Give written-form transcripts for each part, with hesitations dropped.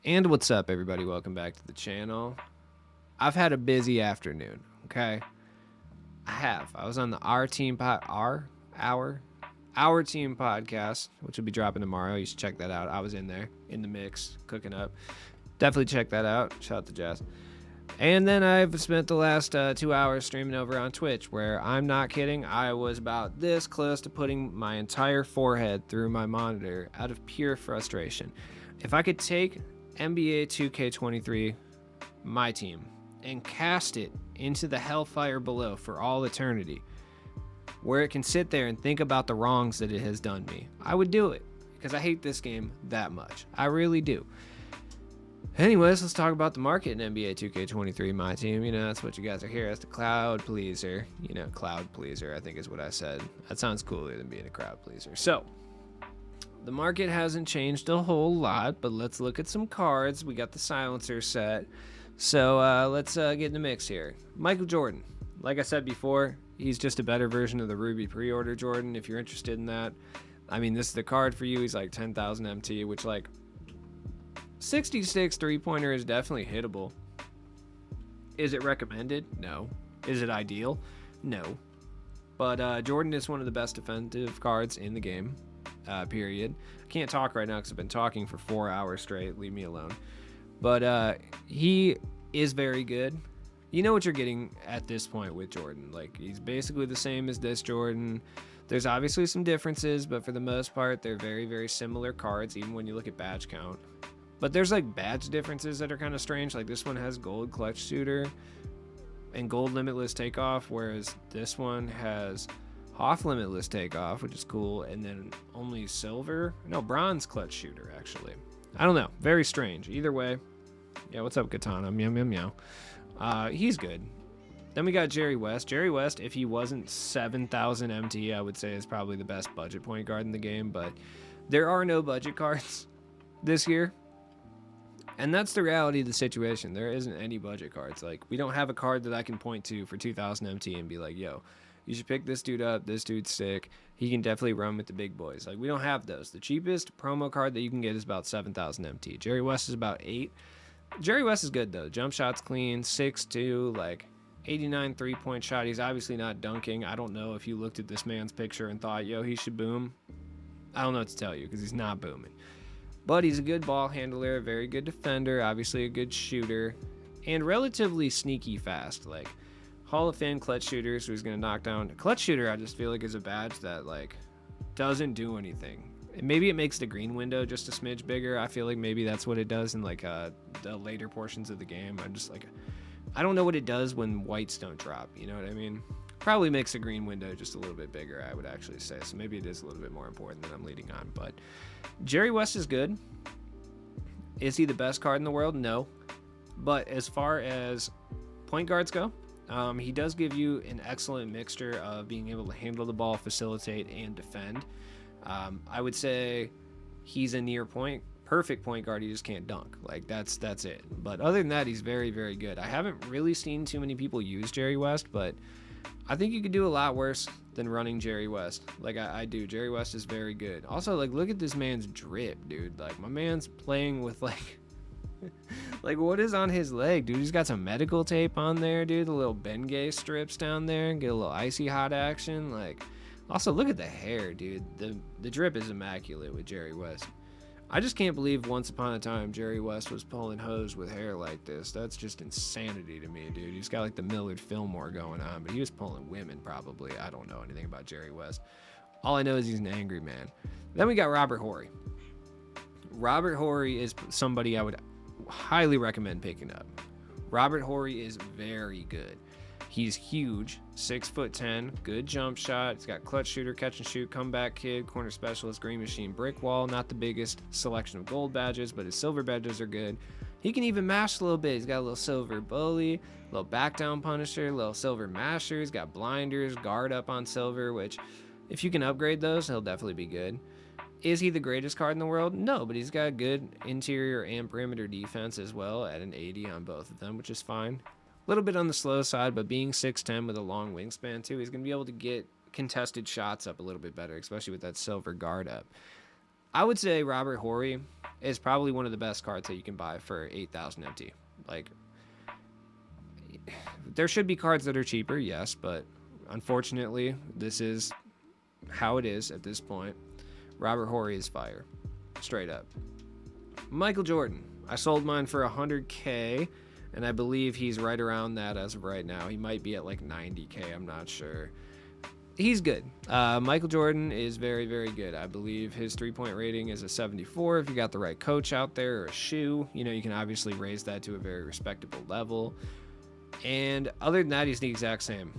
And what's up, everybody? Welcome back to the channel. I've had a busy afternoon, okay? I have. I was on the Our Team podcast, which will be dropping tomorrow. You should check that out. I was in there, in the mix, cooking up. Definitely check that out. Shout out to Jess. And then I've spent the last 2 hours streaming over on Twitch, where I'm not kidding. I was about this close to putting my entire forehead through my monitor out of pure frustration. If I could take NBA 2K23, my team, and cast it into the hellfire below for all eternity, where it can sit there and think about the wrongs that it has done me, I would do it because I hate this game that much. I really do. Anyways, let's talk about the market in NBA 2K23, my team. You know, that's what you guys are here. That's the crowd pleaser. You know, cloud pleaser, I think is what I said. That sounds cooler than being a crowd pleaser. So, the market hasn't changed a whole lot, but let's look at some cards. We got the silencer set. So, let's get in the mix here. Michael Jordan. Like I said before, he's just a better version of the Ruby pre-order Jordan, if you're interested in that. I mean, this is the card for you. He's like 10,000 MT, which, like, 66 three-pointer is definitely hittable. Is it recommended? No. Is it ideal? No. But Jordan is one of the best defensive cards in the game, period. I can't talk right now because I've been talking for 4 hours straight. Leave me alone. But he is very good. You know what you're getting at this point with Jordan. Like, he's basically the same as this Jordan. There's obviously some differences, but for the most part, they're very, very similar cards, even when you look at badge count. But there's like badge differences that are kind of strange. Like this one has gold clutch shooter and gold limitless takeoff, whereas this one has Hoff limitless takeoff, which is cool, and then only bronze clutch shooter actually. I don't know, very strange. Either way, yeah. What's up, Katana? Meow meow meow. He's good. Then we got Jerry West. Jerry West, if he wasn't 7,000 MT, I would say is probably the best budget point guard in the game. But there are no budget cards this year. And that's the reality of the situation. There isn't any budget cards. Like, we don't have a card that I can point to for 2,000 MT and be like, yo, you should pick this dude up. This dude's sick. He can definitely run with the big boys. Like, we don't have those. The cheapest promo card that you can get is about 7,000 MT. Jerry West is about 8. Jerry West is good, though. Jump shot's clean, 6'2", like 89 three-point shot. He's obviously not dunking. I don't know if you looked at this man's picture and thought, yo, he should boom. I don't know what to tell you because he's not booming. But he's a good ball handler, a very good defender, obviously a good shooter, and relatively sneaky fast. Like, Hall of Fame clutch shooter, so he's going to knock down. Clutch shooter, I just feel like is a badge that, like, doesn't do anything. Maybe it makes the green window just a smidge bigger. I feel like maybe that's what it does in, like, the later portions of the game. I'm just, like, I don't know what it does when whites don't drop, you know what I mean? Probably makes the green window just a little bit bigger, I would actually say. So maybe it is a little bit more important than I'm leading on. But Jerry West is good. Is he the best card in the world? No. But as far as point guards go, he does give you an excellent mixture of being able to handle the ball, facilitate, and defend. I would say he's a perfect point guard. He just can't dunk. Like, that's it. But other than that, he's very, very good. I haven't really seen too many people use Jerry West, but I think you could do a lot worse than running Jerry West. Like, I do. Jerry West is very good. Also, like, look at this man's drip, dude. Like, my man's playing with, like, like, what is on his leg, dude? He's got some medical tape on there, dude. The little Bengay strips down there. Get a little icy hot action. Like, also, look at the hair, dude. The drip is immaculate with Jerry West. I just can't believe once upon a time Jerry West was pulling hose with hair like this. That's just insanity to me, dude. He's got like the Millard Fillmore going on, but he was pulling women probably. I don't know anything about Jerry West. All I know is he's an angry man. Then we got Robert Horry. Robert Horry is somebody I would highly recommend picking up. Robert Horry is very good. He's huge, 6'10", good jump shot. He's got clutch shooter, catch and shoot, comeback kid, corner specialist, green machine, brick wall. Not the biggest selection of gold badges, but his silver badges are good. He can even mash a little bit. He's got a little silver bully, a little back down punisher, a little silver masher. He's got blinders, guard up on silver, which if you can upgrade those, he'll definitely be good. Is he the greatest card in the world? No, but he's got good interior and perimeter defense as well at an 80 on both of them, which is fine. A little bit on the slow side, but being 6'10" with a long wingspan too, he's going to be able to get contested shots up a little bit better, especially with that silver guard up. I would say Robert Horry is probably one of the best cards that you can buy for 8,000 MT. Like, there should be cards that are cheaper, yes, but unfortunately, this is how it is at this point. Robert Horry is fire. Straight up. Michael Jordan. I sold mine for 100K, and I believe he's right around that as of right now. He might be at like 90K, I'm not sure. He's good. Michael Jordan is very, very good. I believe his three-point rating is a 74. If you got the right coach out there or a shoe, you know, you can obviously raise that to a very respectable level. And other than that, he's the exact same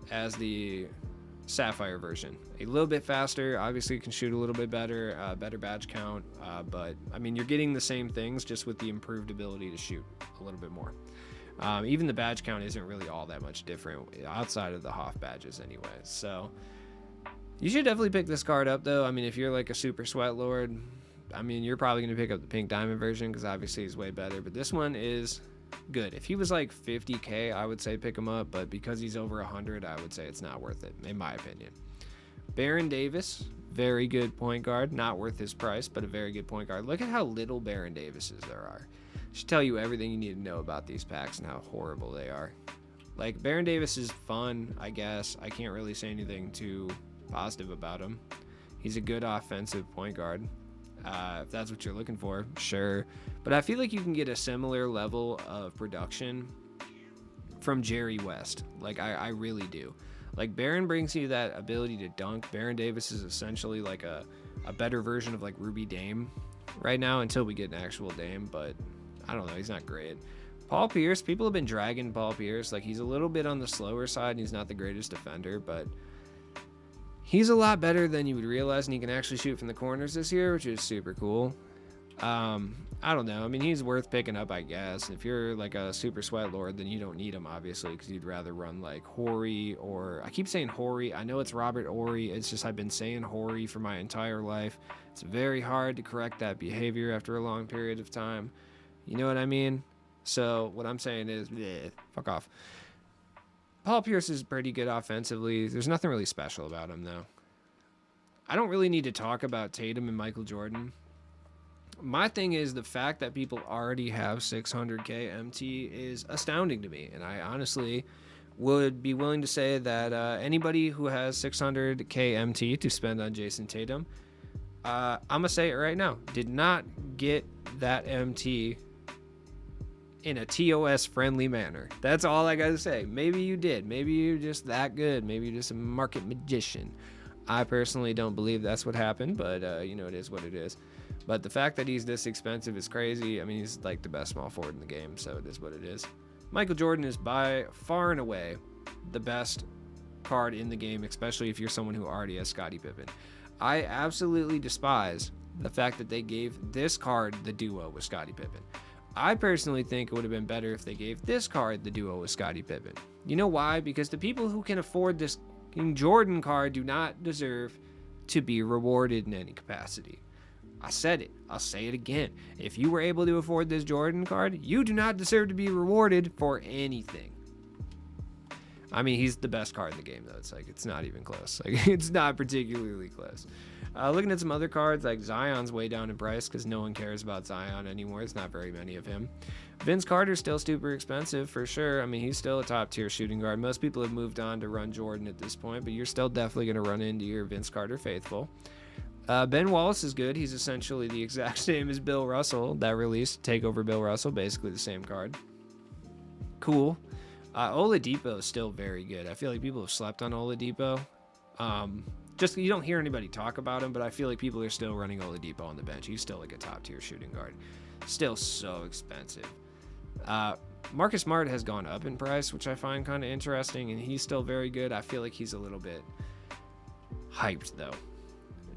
as the Sapphire version. A little bit faster, obviously can shoot a little bit better, better badge count, but I mean, you're getting the same things just with the improved ability to shoot a little bit more. Even the badge count isn't really all that much different outside of the Hoff badges anyway. So you should definitely pick this card up though. I mean, if you're like a super sweat lord, I mean, you're probably going to pick up the pink diamond version because obviously it's way better, but this one is good. If he was like 50K, I would say pick him up, but because he's over 100, I would say it's not worth it, in my opinion. Baron Davis, very good point guard. Not worth his price, but a very good point guard. Look at how little Baron Davises there are. Should tell you everything you need to know about these packs and how horrible they are. Like, Baron Davis is fun, I guess. I can't really say anything too positive about him. He's a good offensive point guard. If that's what you're looking for, sure. But I feel like you can get a similar level of production from Jerry West. Like, I really do. Like, Baron brings you that ability to dunk. Baron Davis is essentially like a better version of like Ruby Dame right now until we get an actual Dame, but I don't know, he's not great. Paul Pierce, people have been dragging Paul Pierce. Like, he's a little bit on the slower side and he's not the greatest defender, but he's a lot better than you would realize, and he can actually shoot from the corners this year, which is super cool. I don't know. I mean, he's worth picking up, I guess. If you're like a super sweat lord, then you don't need him, obviously, because you'd rather run like Horry, or I keep saying Horry. I know it's Robert Horry. It's just I've been saying Horry for my entire life. It's very hard to correct that behavior after a long period of time. You know what I mean? So what I'm saying is, fuck off. Paul Pierce is pretty good offensively. There's nothing really special about him, though. I don't really need to talk about Tatum and Michael Jordan. My thing is the fact that people already have 600K MT is astounding to me. And I honestly would be willing to say that anybody who has 600K MT to spend on Jason Tatum, I'm going to say it right now, did not get that MT in a TOS friendly manner. That's all I gotta say. Maybe you did. Maybe you're just that good. Maybe you're just a market magician. I personally don't believe that's what happened, but you know, it is what it is. But the fact that he's this expensive is crazy. I mean, he's like the best small forward in the game, so it is what it is. Michael Jordan is by far and away the best card in the game, especially if you're someone who already has Scottie Pippen. I absolutely despise the fact that they gave this card the duo with Scottie Pippen. I personally think it would have been better if they gave this card the duo with Scottie Pippen. You know why? Because the people who can afford this King Jordan card do not deserve to be rewarded in any capacity. I said it. I'll say it again. If you were able to afford this Jordan card, you do not deserve to be rewarded for anything. I mean, he's the best card in the game, though. It's like, it's not even close. Like, it's not particularly close. Looking at some other cards, like Zion's way down in price because no one cares about Zion anymore. It's not very many of him. Vince Carter's still super expensive for sure. I mean, he's still a top tier shooting guard. Most people have moved on to run Jordan at this point, but you're still definitely going to run into your Vince Carter faithful. Ben Wallace is good. He's essentially the exact same as Bill Russell. That release, take over Bill Russell, basically the same card. Cool. Oladipo is still very good. I feel like people have slept on Oladipo. Just you don't hear anybody talk about him, but I feel like people are still running Oladipo on the bench. He's still like a top tier shooting guard. Still so expensive. Marcus Smart has gone up in price, which I find kind of interesting, and he's still very good. I feel like he's a little bit hyped though.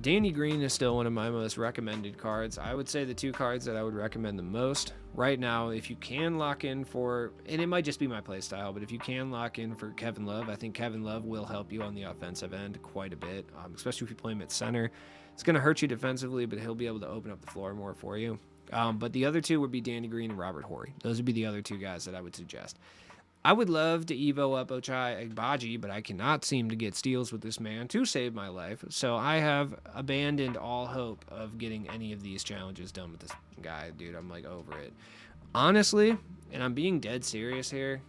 Danny Green is still one of my most recommended cards. I would say the two cards that I would recommend the most right now, if you can lock in for, and it might just be my play style, but if you can lock in for Kevin Love, I think Kevin Love will help you on the offensive end quite a bit, especially if you play him at center. It's going to hurt you defensively, but he'll be able to open up the floor more for you. But the other two would be Danny Green and Robert Horry. Those would be the other two guys that I would suggest. I would love to Evo up Ochai Agbaji, but I cannot seem to get steals with this man to save my life. So I have abandoned all hope of getting any of these challenges done with this guy, dude. I'm like over it. Honestly, and I'm being dead serious here,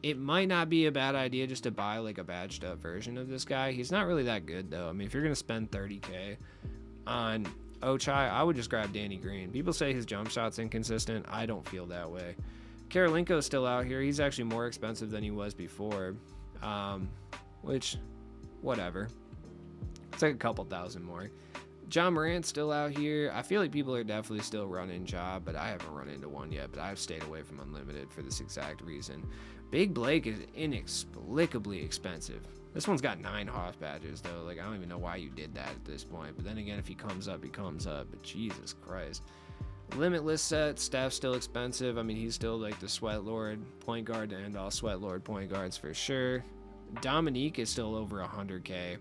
it might not be a bad idea just to buy like a badged up version of this guy. He's not really that good though. I mean, if you're gonna spend 30K on Ochai, I would just grab Danny Green. People say his jump shot's inconsistent. I don't feel that way. Karolinko's still out here. He's actually more expensive than he was before, which, whatever. It's like a couple thousand more. John Morant's still out here. I feel like people are definitely still running Ja, but I haven't run into one yet. But I've stayed away from Unlimited for this exact reason. Big Blake is inexplicably expensive. This one's got 9 Hoff badges, though. Like, I don't even know why you did that at this point. But then again, if he comes up, he comes up. But Jesus Christ. Limitless set, Steph's still expensive. I mean, he's still like the Sweat Lord point guard to end all Sweat Lord point guards for sure. Dominique is still over 100K,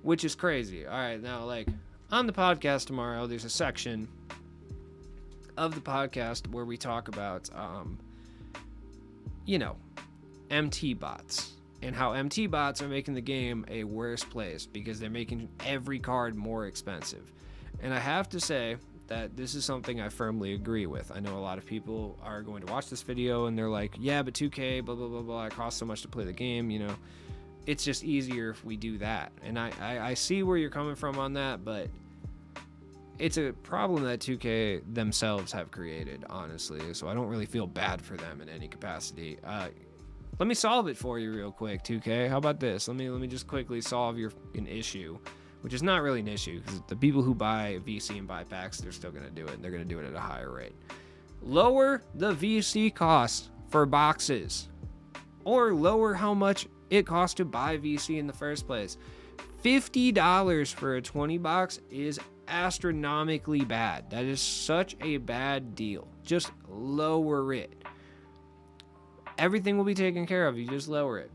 which is crazy. All right, now, like, on the podcast tomorrow, there's a section of the podcast where we talk about, MT bots and how MT bots are making the game a worse place because they're making every card more expensive. And I have to say that this is something I firmly agree with. I know a lot of people are going to watch this video and they're like, yeah, but 2K, blah, blah, blah, blah, it costs so much to play the game, It's just easier if we do that. And I see where you're coming from on that, but it's a problem that 2K themselves have created, honestly. So I don't really feel bad for them in any capacity. Let me solve it for you real quick, 2K. How about this? Let me just quickly solve an issue, which is not really an issue because the people who buy VC and buy packs, they're still going to do it. And they're going to do it at a higher rate. Lower the VC cost for boxes, or lower how much it costs to buy VC in the first place. $50 for a 20 box is astronomically bad. That is such a bad deal. Just lower it. Everything will be taken care of. You just lower it.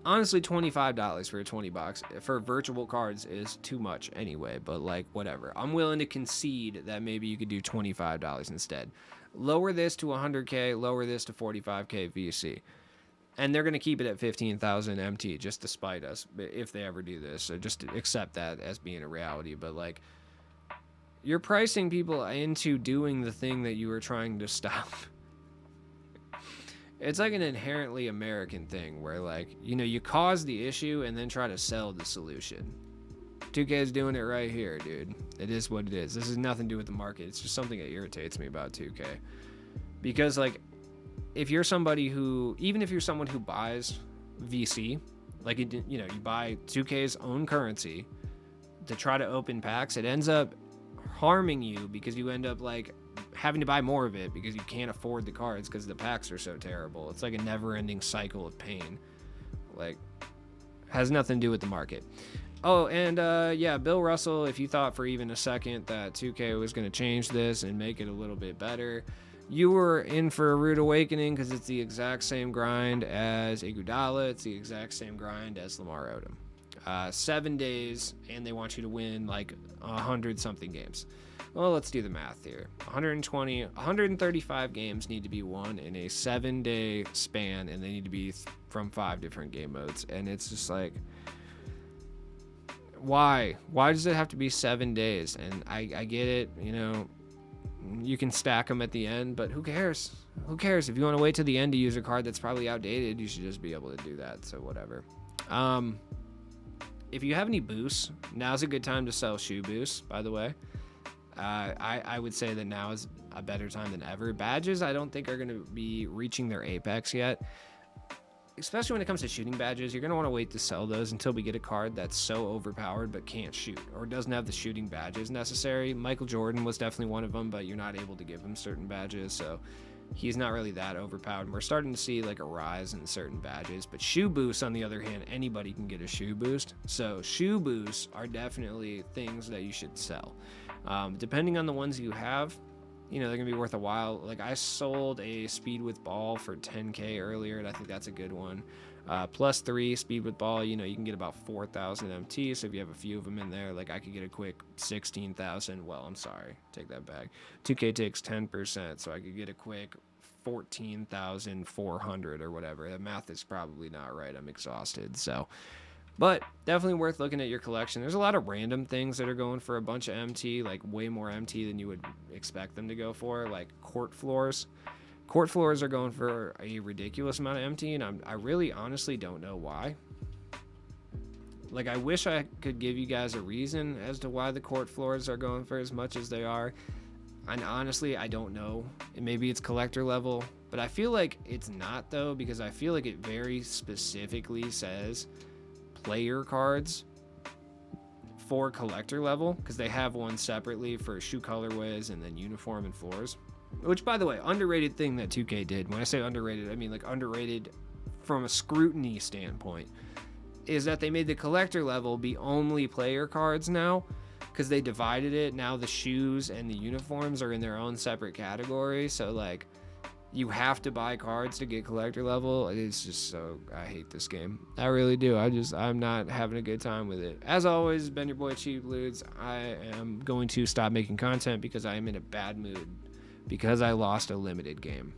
Honestly, $25 for a 20 box for virtual cards is too much anyway, but like whatever. I'm willing to concede that maybe you could do $25 instead. Lower this to 100K, lower this to 45K VC. And they're going to keep it at 15,000 MT just to spite us if they ever do this. So just accept that as being a reality. But like, you're pricing people into doing the thing that you were trying to stop. It's like an inherently American thing where like, you cause the issue and then try to sell the solution. 2K is doing it right here, dude. It is what it is. This has nothing to do with the market. It's just something that irritates me about 2K. Because like, if you're somebody who, even if you're someone who buys VC, like, you buy 2K's own currency to try to open packs, it ends up harming you because you end up like having to buy more of it because you can't afford the cards because the packs are so terrible. It's like a never-ending cycle of pain. Like, has nothing to do with the market. Oh, and Bill Russell, if you thought for even a second that 2K was going to change this and make it a little bit better, you were in for a rude awakening because it's the exact same grind as Iguodala. It's the exact same grind as Lamar Odom. 7 days, and they want you to win like 100-something games. Well, let's do the math here. 135 games need to be won in a 7-day span, and they need to be from 5 different game modes. And it's just like, why? Why does it have to be 7 days? And I get it, you can stack them at the end, but who cares? Who cares? If you want to wait till the end to use a card that's probably outdated, you should just be able to do that. So whatever. If you have any boosts, now's a good time to sell shoe boosts, by the way. I would say that now is a better time than ever. Badges, I don't think are going to be reaching their apex yet. Especially when it comes to shooting badges, you're going to want to wait to sell those until we get a card that's so overpowered but can't shoot or doesn't have the shooting badges necessary. Michael Jordan was definitely one of them, but you're not able to give him certain badges, so he's not really that overpowered. And we're starting to see like a rise in certain badges, but shoe boosts, on the other hand, anybody can get a shoe boost. So shoe boosts are definitely things that you should sell. Depending on the ones you have, they're gonna be worth a while. Like, I sold a speed with ball for 10K earlier, and I think that's a good one. +3 speed with ball, you can get about 4,000 MT. So if you have a few of them in there, like I could get a quick 16,000. Well, I'm sorry, take that back. 2K takes 10%, so I could get a quick 14,400 or whatever. The math is probably not right. I'm exhausted. So, but definitely worth looking at your collection. There's a lot of random things that are going for a bunch of MT, like way more MT than you would expect them to go for, like court floors. Court floors are going for a ridiculous amount of MT, and I really honestly don't know why. Like, I wish I could give you guys a reason as to why the court floors are going for as much as they are. And honestly, I don't know. And maybe it's collector level, but I feel like it's not, though, because I feel like it very specifically says player cards for collector level, because they have one separately for shoe colorways and then uniform and floors. Which, by the way, underrated thing that 2K did. When I say underrated, I mean like underrated from a scrutiny standpoint, is that they made the collector level be only player cards now, because they divided it. Now the shoes and the uniforms are in their own separate category. So like, you have to buy cards to get collector level. It's just so, I hate this game. I really do. I'm not having a good time with it. As always, been your boy Cheap Ludes. I am going to stop making content because I am in a bad mood because I lost a limited game.